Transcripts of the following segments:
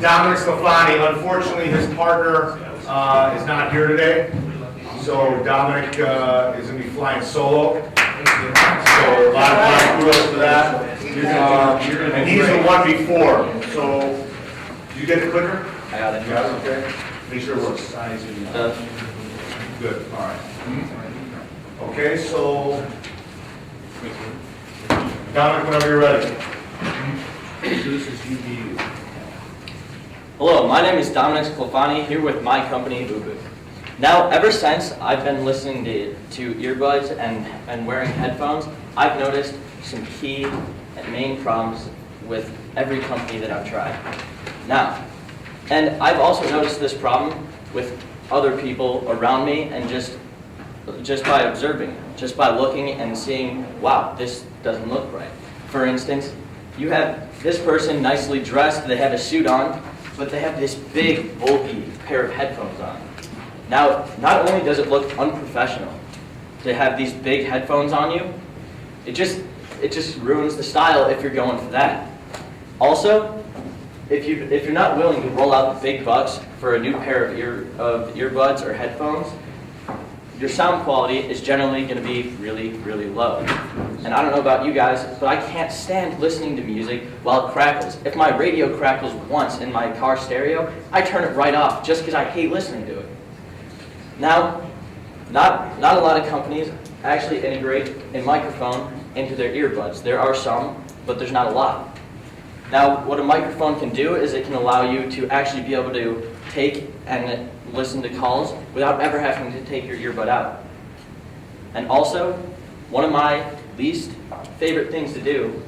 Dominic Sclafani. Unfortunately, his partner is not here today, so Dominic is going to be flying solo. So a lot of kudos for that. And he's the one before. So, did you get the clicker? I got it. You got it? Okay. Make sure it works. Good. All right. Okay, so Dominic, whenever you're ready. This is UBU. Hello, my name is Dominic Sclafani, here with my company, Boo. Now, ever since I've been listening to earbuds and wearing headphones, I've noticed some key and main problems with every company that I've tried. Now, and I've also noticed this problem with other people around me, and just by observing, just by looking and seeing, wow, this doesn't look right. For instance, you have this person nicely dressed, they have a suit on, but they have this big, bulky pair of headphones on. Now, not only does it look unprofessional to have these big headphones on you, it just ruins the style if you're going for that. Also, if you're not willing to roll out the big bucks for a new pair of earbuds or headphones, your sound quality is generally going to be really, really low. And I don't know about you guys, but I can't stand listening to music while it crackles. If my radio crackles once in my car stereo, I turn it right off just because I hate listening to it. Now, not a lot of companies actually integrate a microphone into their earbuds. There are some, but there's not a lot. Now, what a microphone can do is it can allow you to actually be able to take and listen to calls without ever having to take your earbud out. And also, one of my least favorite things to do,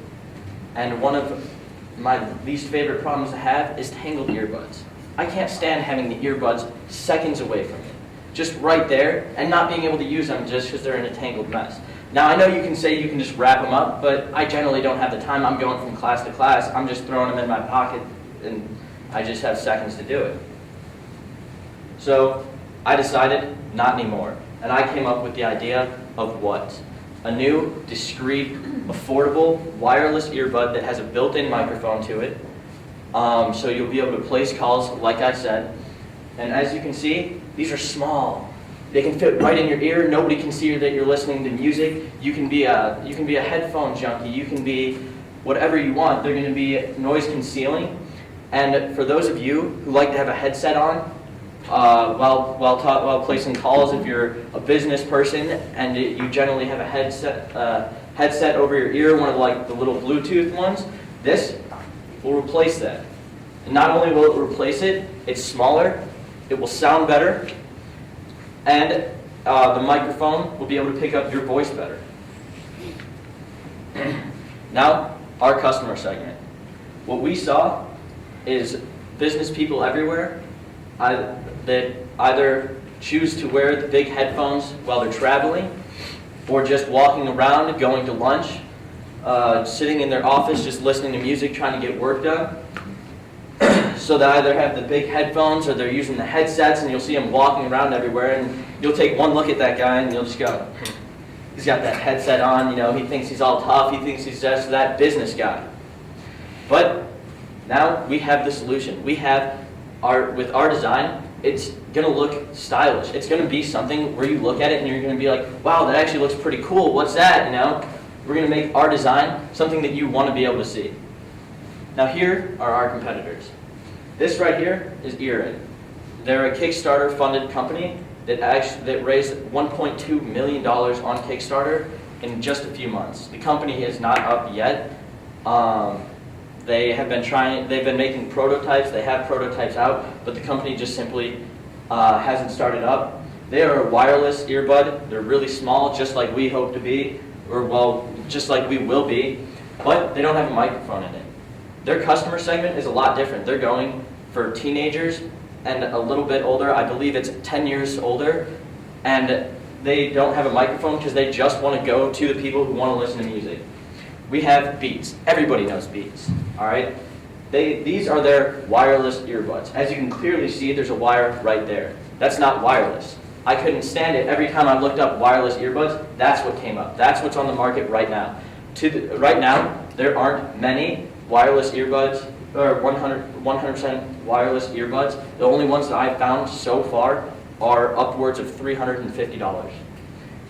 and one of my least favorite problems to have, is tangled earbuds. I can't stand having the earbuds seconds away from me, just right there, and not being able to use them just because they're in a tangled mess. Now, I know you can say you can just wrap them up, but I generally don't have the time. I'm going from class to class. I'm just throwing them in my pocket, and I just have seconds to do it. So I decided not anymore, and I came up with the idea of what? A new, discreet, affordable, wireless earbud that has a built-in microphone to it, so you'll be able to place calls, like I said. And as you can see, these are small. They can fit right in your ear. Nobody can see that you're listening to music. You can be a headphone junkie. You can be whatever you want. They're going to be noise concealing. And for those of you who like to have a headset on while placing calls, if you're a business person and you generally have a headset over your ear, one of the little Bluetooth ones, this will replace that. And not only will it replace it, it's smaller, it will sound better, and the microphone will be able to pick up your voice better. Now, our customer segment. What we saw is business people everywhere that either choose to wear the big headphones while they're traveling, or just walking around, going to lunch, sitting in their office just listening to music, trying to get work done. So they either have the big headphones or they're using the headsets, and you'll see them walking around everywhere, and you'll take one look at that guy and you'll just go, he's got that headset on, he thinks he's all tough, he thinks he's just that business guy. But now we have the solution. We have with our design, it's going to look stylish. It's going to be something where you look at it and you're going to be like, wow, that actually looks pretty cool. What's that? We're going to make our design something that you want to be able to see. Now here are our competitors. This right here is Earin. They're a Kickstarter funded company that raised $1.2 million on Kickstarter in just a few months. The company is not up yet. They've been making prototypes, they have prototypes out, but the company just simply hasn't started up. They are a wireless earbud. They're really small, just like we hope to be, just like we will be, but they don't have a microphone in it. Their customer segment is a lot different. They're going for teenagers and a little bit older. I believe it's 10 years older, and they don't have a microphone because they just want to go to the people who want to listen to music. We have Beats. Everybody knows Beats, all right? These are their wireless earbuds. As you can clearly see, there's a wire right there. That's not wireless. I couldn't stand it. Every time I looked up wireless earbuds, that's what came up. That's what's on the market right now. Right now, there aren't many wireless earbuds or 100% wireless earbuds. The only ones that I've found so far are upwards of $350.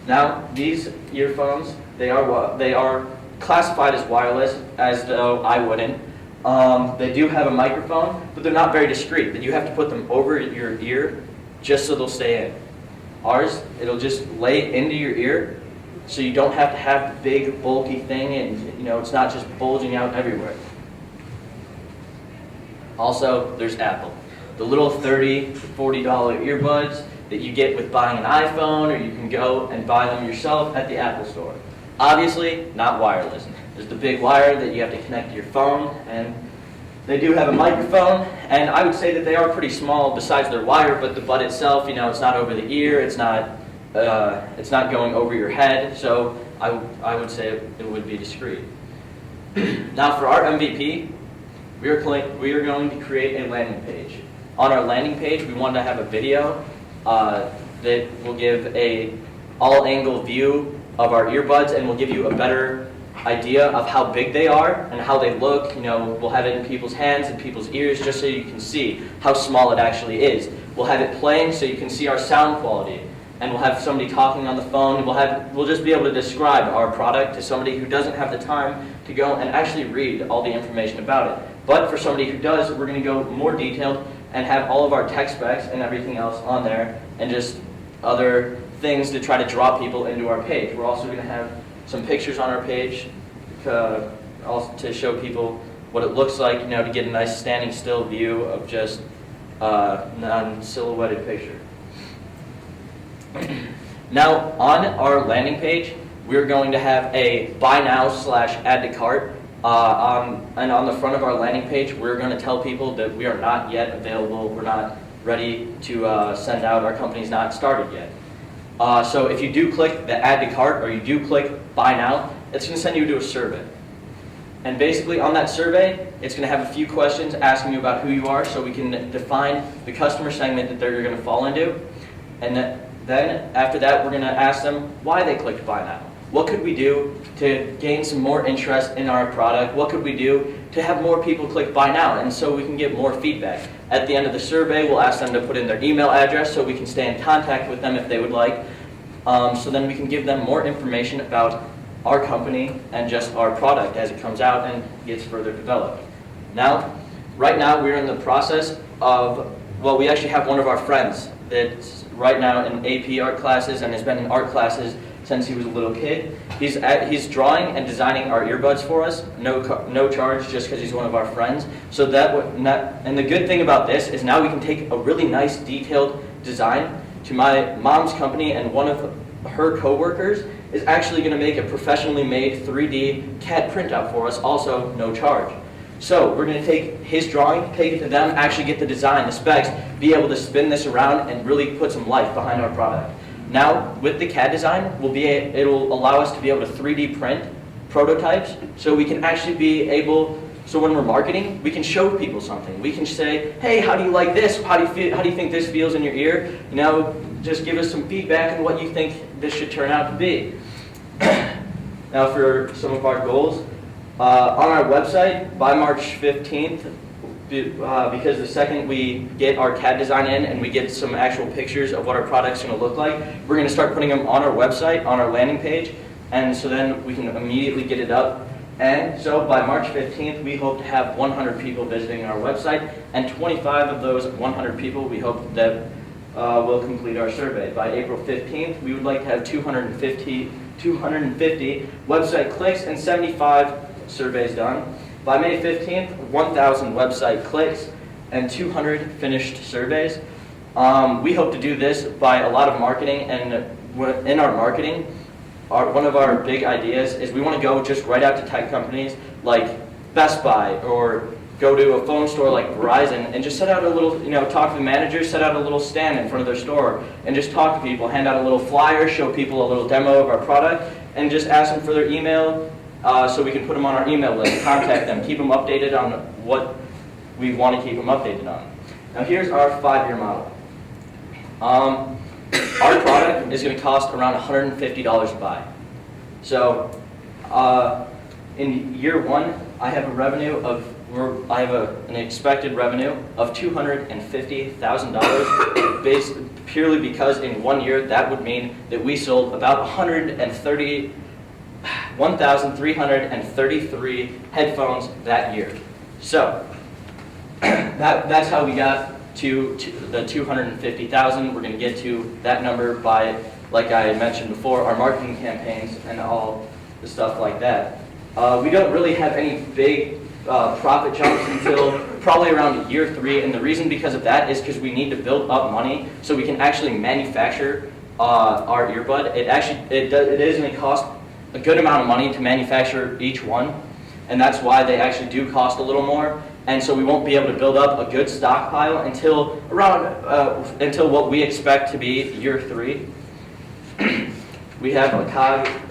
Now, these earphones, they are classified as wireless, as though I wouldn't. They do have a microphone, but they're not very discreet. But you have to put them over your ear just so they'll stay in. Ours, it'll just lay into your ear, so you don't have to have the big bulky thing, and it's not just bulging out everywhere. Also, there's Apple. The little $30 to $40 earbuds that you get with buying an iPhone, or you can go and buy them yourself at the Apple store. Obviously, not wireless. There's the big wire that you have to connect to your phone, and they do have a microphone, and I would say that they are pretty small besides their wire, but the bud itself, it's not over the ear, it's not going over your head, so I would say it would be discreet. Now for our MVP, we are going to create a landing page. On our landing page, we want to have a video that will give a all-angle view of our earbuds and will give you a better idea of how big they are and how they look. We'll have it in people's hands and people's ears just so you can see how small it actually is. We'll have it playing so you can see our sound quality. And we'll have somebody talking on the phone. We'll just be able to describe our product to somebody who doesn't have the time to go and actually read all the information about it. But for somebody who does, we're going to go more detailed and have all of our tech specs and everything else on there, and just other things to try to draw people into our page. We're also going to have some pictures on our page also to show people what it looks like, to get a nice standing still view of just non-silhouetted picture. Now, on our landing page, we're going to have a buy now / add to cart. And on the front of our landing page, we're going to tell people that we are not yet available. We're not ready to send out. Our company's not started yet. So if you do click the add to cart, or you do click buy now, it's going to send you to a survey. And basically on that survey, it's going to have a few questions asking you about who you are, so we can define the customer segment that they're going to fall into. And then after that, we're going to ask them why they clicked buy now. What could we do to gain some more interest in our product? What could we do to have more people click buy now, and so we can get more feedback? At the end of the survey, we'll ask them to put in their email address so we can stay in contact with them if they would like. So then we can give them more information about our company and just our product as it comes out and gets further developed. Now, right now we're in the process of, we actually have one of our friends that's right now in AP art classes and has been in art classes since he was a little kid. He's drawing and designing our earbuds for us, no charge, just because he's one of our friends. So and the good thing about this is now we can take a really nice detailed design to my mom's company, and one of her coworkers is actually going to make a professionally made 3D CAD printout for us, also no charge. So we're going to take his drawing, take it to them, actually get the design, the specs, be able to spin this around and really put some life behind our product. Now, with the CAD design, it will allow us to be able to 3D print prototypes, so we can actually be able, so when we're marketing, we can show people something. We can say, hey, how do you like this? How do you think this feels in your ear? Just give us some feedback on what you think this should turn out to be. Now for some of our goals, on our website, by March 15th, because the second we get our CAD design in and we get some actual pictures of what our product's going to look like, we're going to start putting them on our website, on our landing page, and so then we can immediately get it up. And so by March 15th, we hope to have 100 people visiting our website, and 25 of those 100 people we hope that will complete our survey. By April 15th, we would like to have 250 website clicks and 75 surveys done. By May 15th, 1,000 website clicks and 200 finished surveys. We hope to do this by a lot of marketing, and in our marketing, one of our big ideas is we want to go just right out to tech companies like Best Buy, or go to a phone store like Verizon and just set out a little, talk to the managers, set out a little stand in front of their store and just talk to people, hand out a little flyer, show people a little demo of our product, and just ask them for their email so we can put them on our email list, contact them, keep them updated on what we want to keep them updated on. Now here's our 5-year model. Our product is going to cost around $150 to buy. So in year 1, I have a revenue of I have an expected revenue of $250,000 based purely because in 1 year that would mean that we sold about 1,333 headphones that year. So that's how we got to the 250,000. We're going to get to that number by, like I had mentioned before, our marketing campaigns and all the stuff like that. We don't really have any big profit jumps until probably around year 3, and the reason because of that is because we need to build up money so we can actually manufacture our earbud. It is going to cost a good amount of money to manufacture each one, and that's why they actually do cost a little more. And so we won't be able to build up a good stockpile until around until what we expect to be year 3. We have a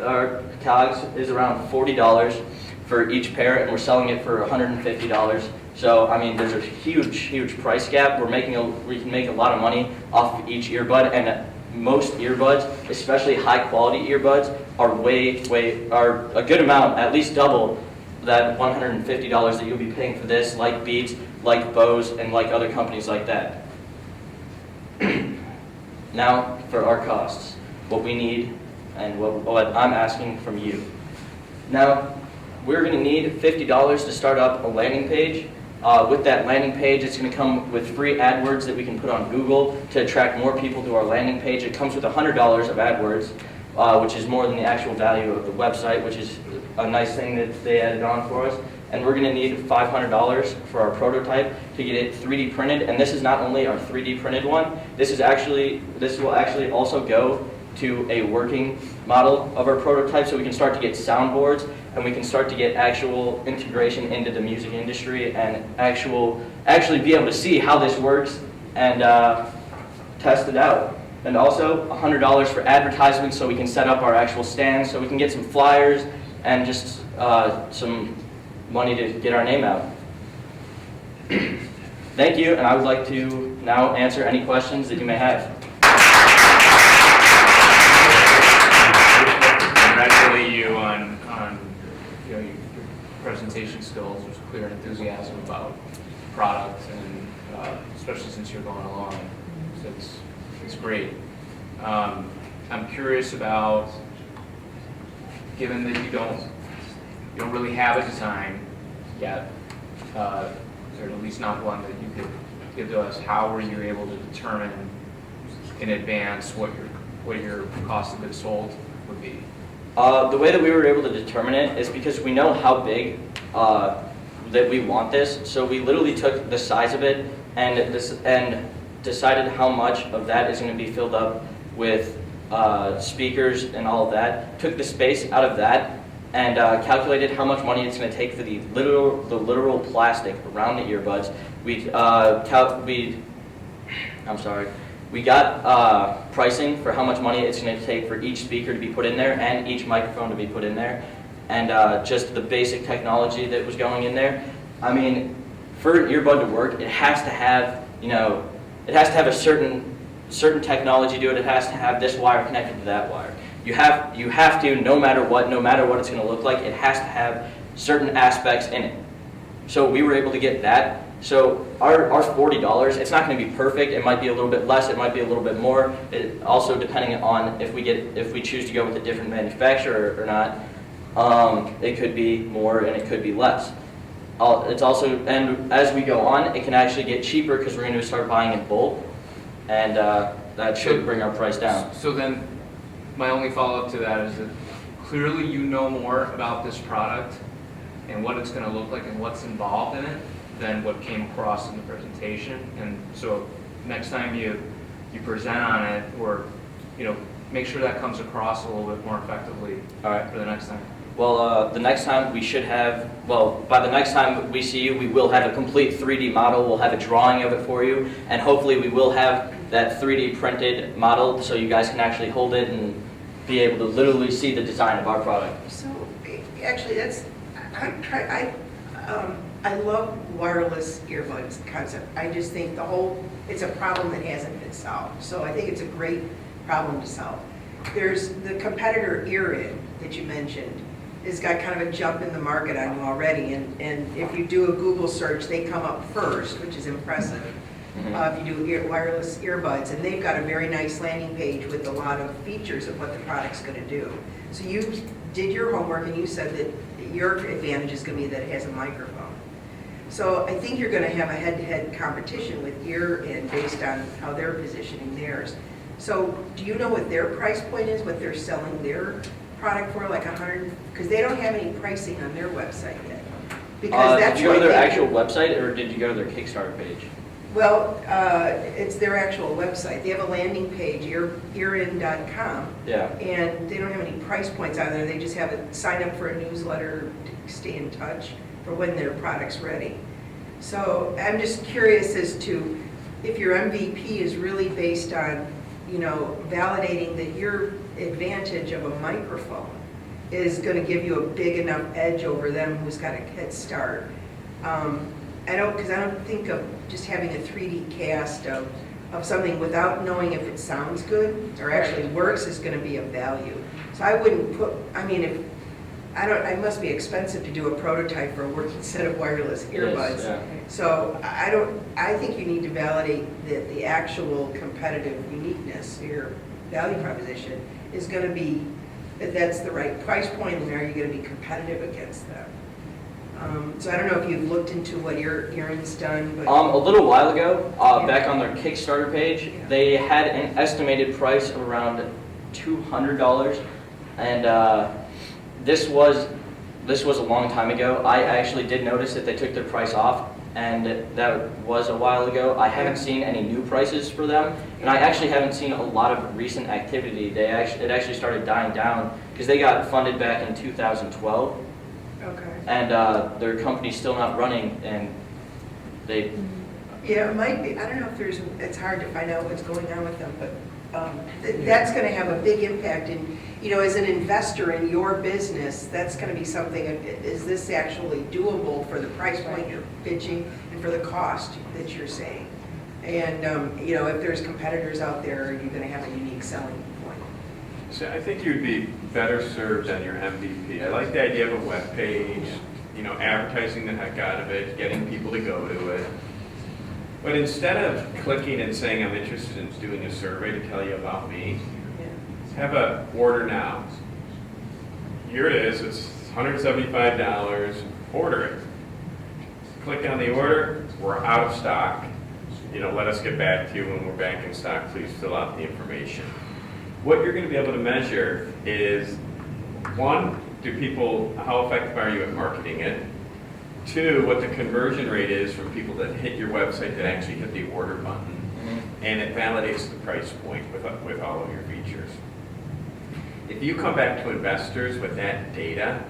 our COGS is around $40 for each pair, and we're selling it for $150. So I mean, there's a huge price gap. We can make a lot of money off of each earbud, and most earbuds, especially high quality earbuds, are are a good amount, at least double that $150 that you'll be paying for this, like Beats, like Bose, and like other companies like that. Now for our costs, what we need and what I'm asking from you. Now, we're going to need $50 to start up a landing page. With that landing page, it's going to come with free AdWords that we can put on Google to attract more people to our landing page. It comes with $100 of AdWords, which is more than the actual value of the website, which is a nice thing that they added on for us. And we're going to need $500 for our prototype to get it 3D printed. And this is not only our 3D printed one. This will actually also go to a working model of our prototype, so we can start to get soundboards and we can start to get actual integration into the music industry and actually be able to see how this works and test it out. And also $100 for advertisements, so we can set up our actual stands, so we can get some flyers and just some money to get our name out. Thank you, and I would like to now answer any questions that you may have. Congratulate you on your presentation skills. There's clear enthusiasm about the product, and especially since you're going along, so it's great. I'm curious about, given that you don't really have a design yet, or at least not one that you could give to us, how were you able to determine in advance what your cost of goods sold would be? The way that we were able to determine it is because we know how big that we want this. So we literally took the size of it and decided how much of that is going to be filled up with speakers and all of that. Took the space out of that and calculated how much money it's going to take for the literal plastic around the earbuds. We got pricing for how much money it's going to take for each speaker to be put in there and each microphone to be put in there, and just the basic technology that was going in there. I mean, for an earbud to work, it has to have, it has to have a certain technology to it. It has to have this wire connected to that wire. You have to, no matter what it's going to look like, it has to have certain aspects in it. So we were able to get that. So our $40, it's not going to be perfect. It might be a little bit less. It might be a little bit more. It also depending on if we choose to go with a different manufacturer or not. It could be more and it could be less. It's also, and as we go on, it can actually get cheaper because we're going to start buying in bulk, and that should bring our price down. So then, my only follow-up to that is that clearly you know more about this product and what it's going to look like and what's involved in it than what came across in the presentation. And so next time you present on it, or make sure that comes across a little bit more effectively. All right. For the next time. Well, the next time we should have, by the next time we see you, we will have a complete 3D model. We'll have a drawing of it for you, and hopefully we will have that 3D printed model so you guys can actually hold it and be able to literally see the design of our product. So, actually, I love wireless earbuds concept. I just think it's a problem that hasn't been solved. So I think it's a great problem to solve. There's the competitor Earrid that you mentioned. has got kind of a jump in the market on you already. And if you do a Google search, they come up first, which is impressive. If you do wireless earbuds, and they've got a very nice landing page with a lot of features of what the product's going to do. So you did your homework and you said that your advantage is going to be that it has a microphone. So I think you're going to have a head-to-head competition with Ear-In based on how they're positioning theirs. So do you know what their price point is, what they're selling their product for, like 100? Because they don't have any pricing on their website yet. Because that's did you go to what their they- actual website, or did you go to their Kickstarter page? Well, it's their actual website. They have a landing page, earin.com, Yeah. and they don't have any price points on there. They just have a sign up for a newsletter to stay in touch for when their product's ready. So I'm just curious as to if your MVP is really based on, you know, validating that your advantage of a microphone is going to give you a big enough edge over them who's got a head start. Because I don't think of just having a 3D cast of something without knowing if it sounds good or actually works is going to be of value. So I wouldn't put, I mean, if, it must be expensive to do a prototype for a working set of wireless earbuds. yeah. So I think you need to validate that the actual competitive uniqueness, your value proposition, is going to be, that's the right price point, and are you going to be competitive against them? So I don't know if you've looked into what Earin's done, but. A little while ago, back on their Kickstarter page, Yeah. they had an estimated price of around $200, and this was a long time ago. I actually did notice that they took their price off, and that was a while ago. I haven't seen any new prices for them, and I actually haven't seen a lot of recent activity. It actually started dying down because they got funded back in 2012. Okay. And their company's still not running, and they, Yeah, it might be, I don't know if it's hard to find out what's going on with them, but that's going to have a big impact. And, you know, as an investor in your business, that's going to be something, is this actually doable for the price point you're pitching and for the cost that you're saying? And, you know, if there's competitors out there, are you going to have a unique selling point? So I think you'd be better served on your MVP. I like the idea of a web page, you know, advertising the heck out of it, getting people to go to it. But instead of clicking and saying I'm interested in doing a survey to tell you about me, have a order now. Here it is, it's $175, order it. Click on the order, we're out of stock. You know, let us get back to you when we're back in stock, please fill out the information. What you're going to be able to measure is, one, how effective are you at marketing it? Two, what the conversion rate is from people that hit your website that actually hit the order button. And it validates the price point with all of your features. If you come back to investors with that data,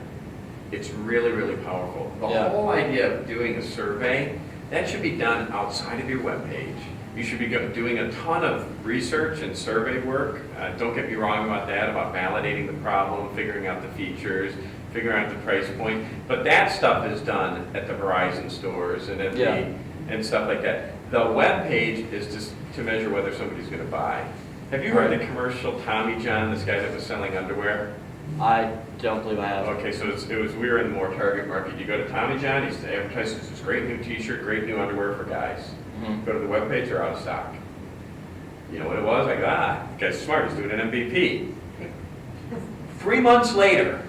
it's really, really powerful. The Yeah. whole idea of doing a survey, that should be done outside of your webpage. You should be doing a ton of research and survey work. Don't get me wrong about that, about validating the problem, figuring out the features, figuring out the price point. But that stuff is done at the Verizon stores and and stuff like that. The web page is just to measure whether somebody's going to buy. Have you heard the commercial Tommy John, this guy that was selling underwear? I don't believe I have. Okay, so we were in the more target market. You go to Tommy John, he's advertising this great new t-shirt, great new underwear for guys. Go to the webpage, they're out of stock. You know what it was? Like, the guy's smart, he's doing an MVP. 3 months later,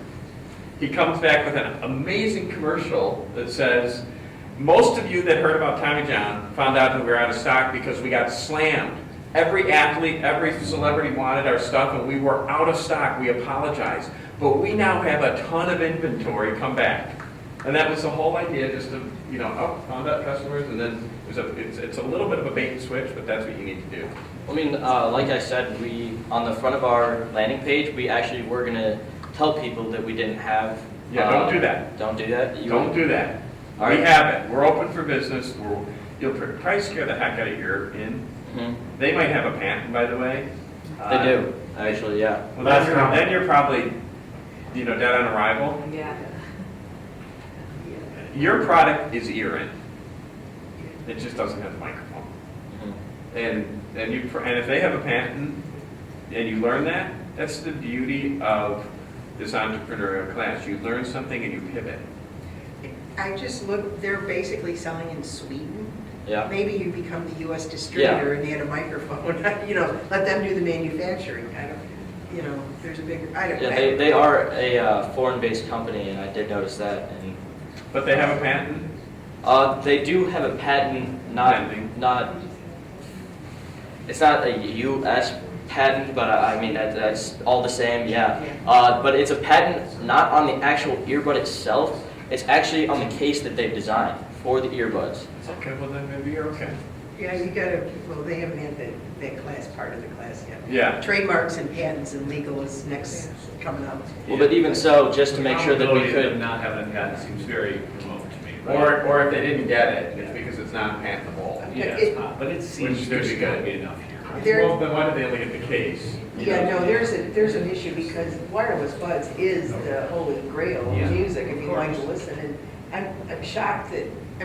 he comes back with an amazing commercial that says, most of you that heard about Tommy John found out that we were out of stock because we got slammed. Every athlete, every celebrity wanted our stuff and we were out of stock. We apologize. But we now have a ton of inventory, come back. And that was the whole idea, just to, you know, found out customers, and then it's a little bit of a bait and switch, but that's what you need to do. I mean, like I said, on the front of our landing page, we actually were going to tell people that we didn't have. Yeah, don't do that. Don't do that? Don't do that. All We right. have it. We're open for business. You'll probably scare the heck out of your in. They might have a patent, by the way. They do, actually, yeah. Well, That's then you're probably, you know, dead on arrival. Yeah. Your product is Earin. It just doesn't have the microphone. And if they have a patent and you learn that, that's the beauty of this entrepreneurial class. You learn something and you pivot. I just look, they're basically selling in Sweden. Yeah. Maybe you become the US distributor and they had a microphone, let them do the manufacturing, there's a bigger, I don't know. Yeah, they are a foreign-based company, and I did notice that. And But they have a patent? they do have a patent, Pending. it's not a U.S. patent, but I mean, that's all the same, yeah. But it's a patent not on the actual earbud itself, it's actually on the case that they've designed for the earbuds. Okay, well then maybe you're okay. Yeah, they haven't had that class, part of the class yet. Yeah. Trademarks and patents and legal is next coming up. Well, but even so, just to make sure that we Probability of could, not having a patent seems very remote to me. Or if they didn't get it, it's because it's not patentable. Yeah, it's not, but it seems Which there's could be got to good. be enough here. There- Well, then why did they only get the case? Yeah, no, there's an issue because wireless buds is the holy grail Yeah. of music if you like to listen. And I'm shocked that,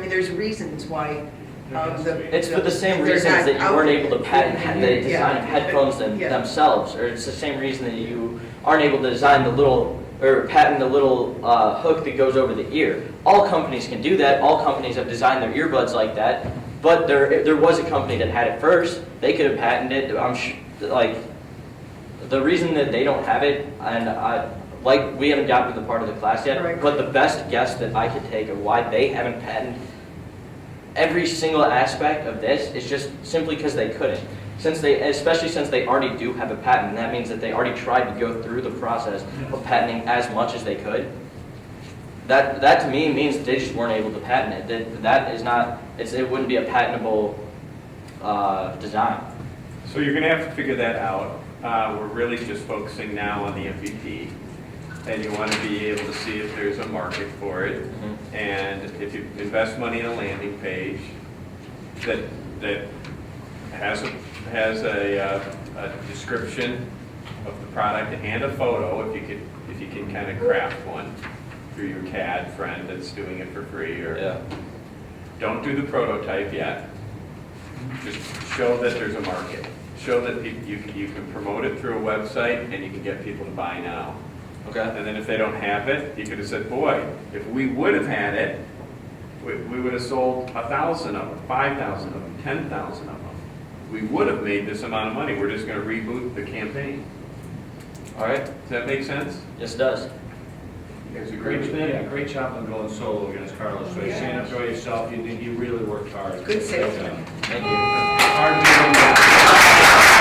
there's reasons why it's for the same they're reasons not that you out weren't there. able to patent the Yeah. design of headphones Yeah. themselves, or it's the same reason that you aren't able to design or patent the little hook that goes over the ear. All companies can do that, all companies have designed their earbuds like that, but there was a company that had it first, they could have patented it, the reason that they don't have it, and we haven't gotten to the part of the class yet, Right. but the best guess that I could take of why they haven't patented every single aspect of this is just simply because they couldn't. Especially since they already do have a patent, that means that they already tried to go through the process of patenting as much as they could. That to me means they just weren't able to patent it. That is not, it wouldn't be a patentable design. So you're gonna have to figure that out. We're really just focusing now on the MVP. And you want to be able to see if there's a market for it. Mhm. And if you invest money in a landing page that has a description of the product and a photo, if you can kind of craft one through your CAD friend that's doing it for free, or Yeah. don't do the prototype yet. Just show that there's a market. Show that you can promote it through a website and you can get people to buy now. Okay. And then if they don't have it, you could have said, boy, if we would have had it, we would have sold 1,000 of them, 5,000 of them, 10,000 of them. We would have made this amount of money. We're just going to reboot the campaign. All right. Does that make sense? Yes, it does. You guys agree with Yeah, that? great job on going solo against Carlos. So you stand up to yourself, you really worked hard. Good salesman. Thank you. Hard to do.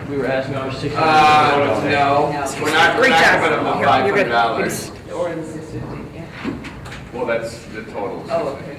We were asking for 600. No, we're not Great job. giving them the $500. Or in the 50, yeah. Well, that's the total. Oh, okay.